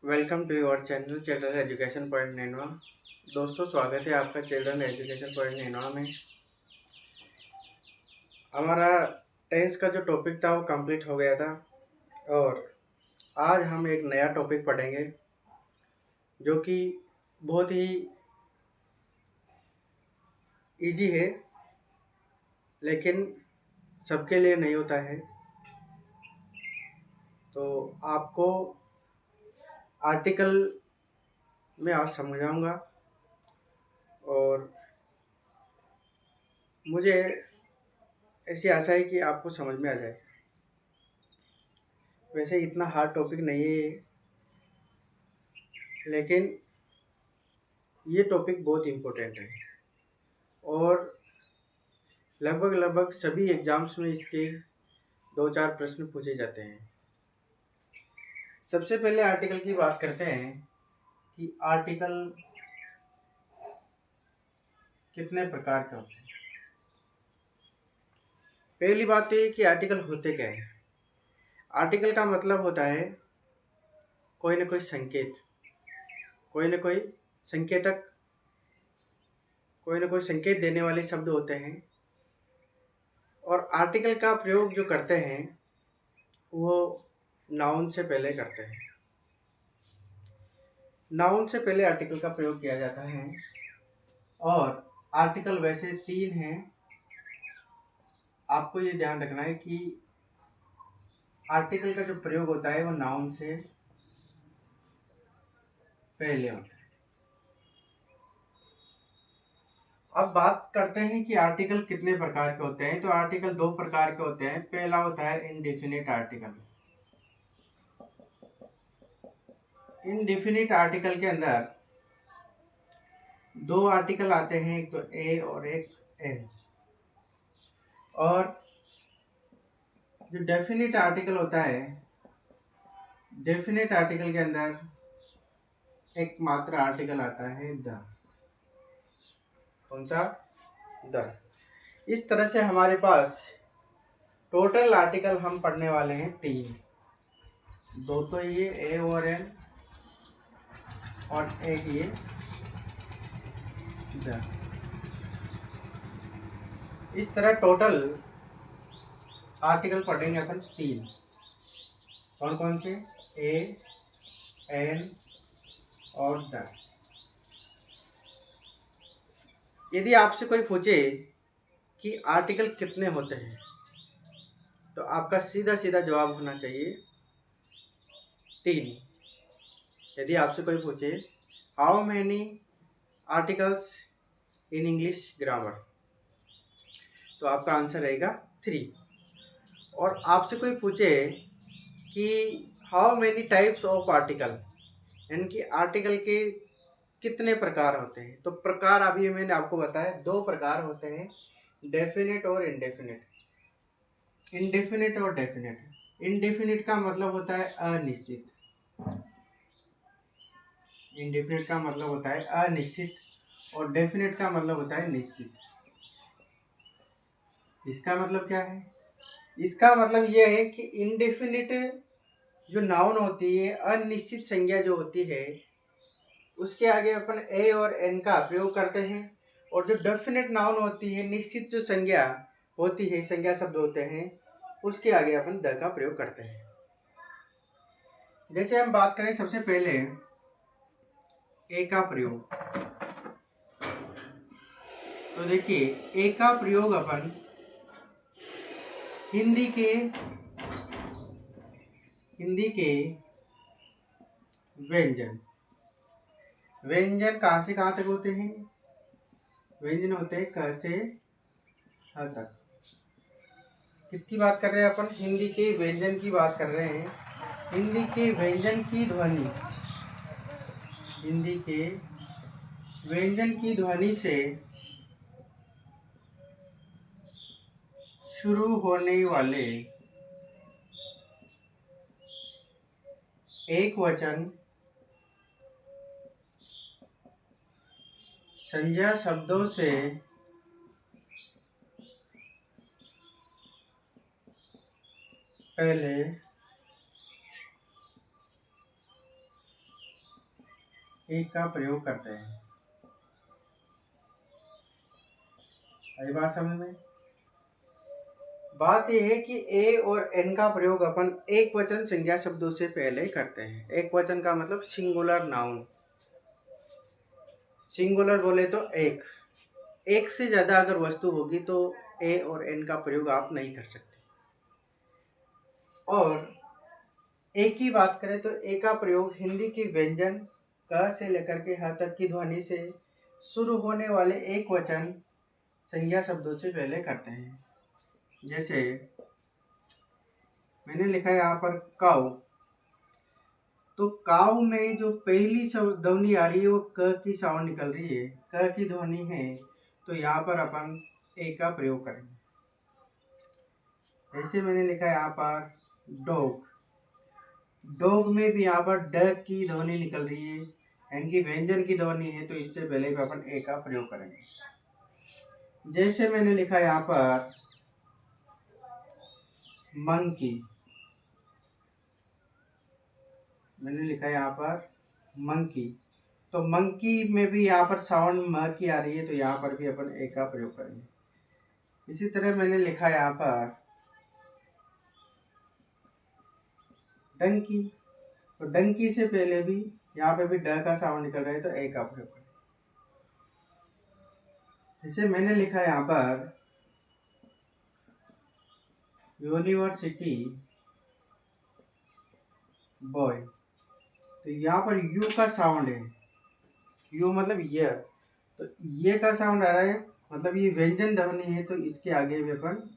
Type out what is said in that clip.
Welcome to your channel children education point Nainwa. दोस्तों, स्वागत है आपका चिल्ड्रन एजुकेशन पॉइंट नैनवा में। हमारा टेंस का जो टॉपिक था वो कंप्लीट हो गया था और आज हम एक नया टॉपिक पढ़ेंगे जो कि बहुत ही इजी है, लेकिन सबके लिए नहीं होता है। तो आपको आर्टिकल में आज समझाऊंगा और मुझे ऐसी आशा है कि आपको समझ में आ जाए। वैसे इतना हार्ड टॉपिक नहीं है ये, लेकिन ये टॉपिक बहुत इम्पोर्टेंट है और लगभग सभी एग्जाम्स में इसके 2-4 प्रश्न पूछे जाते हैं। सबसे पहले आर्टिकल की बात करते हैं कि आर्टिकल कितने प्रकार के होते हैं। पहली बात तो ये कि आर्टिकल होते क्या है। आर्टिकल का मतलब होता है कोई ना कोई संकेत, कोई ना कोई संकेतक, कोई ना कोई संकेत देने वाले शब्द होते हैं। और आर्टिकल का प्रयोग जो करते हैं वो नाउन से पहले करते हैं। नाउन से पहले आर्टिकल का प्रयोग किया जाता है और आर्टिकल वैसे 3 हैं। आपको ये ध्यान रखना है कि आर्टिकल का जो प्रयोग होता है वो नाउन से पहले होता है। अब बात करते हैं कि आर्टिकल कितने प्रकार के होते हैं। तो आर्टिकल 2 प्रकार के होते हैं। पहला होता है इनडेफिनिट आर्टिकल। इनडेफिनिट आर्टिकल के अंदर 2 आर्टिकल आते हैं, एक तो ए और एक एन। और जो डेफिनिट आर्टिकल होता है, डेफिनिट आर्टिकल के अंदर एक मात्र आर्टिकल आता है द। कौन सा? द। इस तरह से हमारे पास टोटल आर्टिकल हम पढ़ने वाले हैं 3। 2 तो ये ए और एन और एक ये द। इस तरह टोटल आर्टिकल पढ़ेंगे अपन 3। कौन कौन से? ए, एन और द। यदि आपसे कोई पूछे कि आर्टिकल कितने होते हैं तो आपका सीधा सीधा जवाब होना चाहिए 3। यदि आपसे कोई पूछे how many articles in English grammar, तो आपका आंसर रहेगा 3। और आपसे कोई पूछे कि how many types of article, यानी कि आर्टिकल के कितने प्रकार होते हैं, तो प्रकार अभी मैंने आपको बताया 2 प्रकार होते हैं, डेफिनेट और इनडेफिनेट। इनडेफिनेट और डेफिनेट। इनडेफिनेट का मतलब होता है अनिश्चित। इनडेफिनेट का मतलब होता है अनिश्चित और डेफिनेट का मतलब होता है निश्चित। इसका मतलब क्या है? इसका मतलब यह है कि इनडेफिनिट जो नाउन होती है, अनिश्चित संज्ञा जो होती है, उसके आगे अपन ए और एन का प्रयोग करते हैं। और जो डेफिनेट नाउन होती है, निश्चित जो संज्ञा होती है, संज्ञा शब्द होते हैं, उसके आगे अपन द का प्रयोग करते हैं। जैसे हम बात करें सबसे पहले ए का प्रयोग, तो देखिए ए का प्रयोग अपन हिंदी के व्यंजन कहाँ से कहाँ तक होते हैं? व्यंजन होते हैं क से ह तक। किसकी बात कर रहे हैं अपन? हिंदी के व्यंजन की बात कर रहे हैं। हिंदी के व्यंजन की ध्वनि, हिंदी के व्यंजन की ध्वनि से शुरू होने वाले एक वचन संज्ञा शब्दों से पहले एक का प्रयोग करते हैं। आई बात समझ में? बात यह है कि ए और एन का प्रयोग अपन एक वचन संज्ञा शब्दों से पहले करते हैं। एक वचन का मतलब सिंगुलर नाउन। सिंगुलर बोले तो एक से ज्यादा अगर वस्तु होगी तो ए और एन का प्रयोग आप नहीं कर सकते। और ए की बात करें तो ए का प्रयोग हिंदी की व्यंजन क से लेकर के ह तक की ध्वनि से शुरू होने वाले एक वचन संज्ञा शब्दों से पहले करते हैं। जैसे मैंने लिखा है यहाँ पर काऊ, तो काऊ में जो पहली ध्वनि आ रही है वो क की साउंड निकल रही है, क की ध्वनि है, तो यहाँ पर अपन ए का प्रयोग करेंगे। ऐसे मैंने लिखा है यहाँ पर डॉग, डॉग में भी यहाँ पर ड की ध्वनि निकल रही है, इनकी व्यंजन की ध्वनि है, तो इससे पहले भी अपन ए का प्रयोग करेंगे। जैसे मैंने लिखा यहाँ पर मंकी, मैंने लिखा है यहाँ पर मंकी, तो मंकी में भी यहाँ पर साउंड म की आ रही है, तो यहाँ पर भी अपन ए का प्रयोग करेंगे। इसी तरह मैंने लिखा है यहाँ पर डंकी, तो डंकी से पहले भी यहाँ पे भी ड का साउंड निकल रहा है, तो ए का प्रयोग करें। जैसे मैंने लिखा है यहाँ पर यूनिवर्सिटी बॉय, तो यहाँ पर यू का साउंड है, यू मतलब ये, तो ये का साउंड आ रहा है, मतलब ये व्यंजन ध्वनि है, तो इसके आगे भी अपन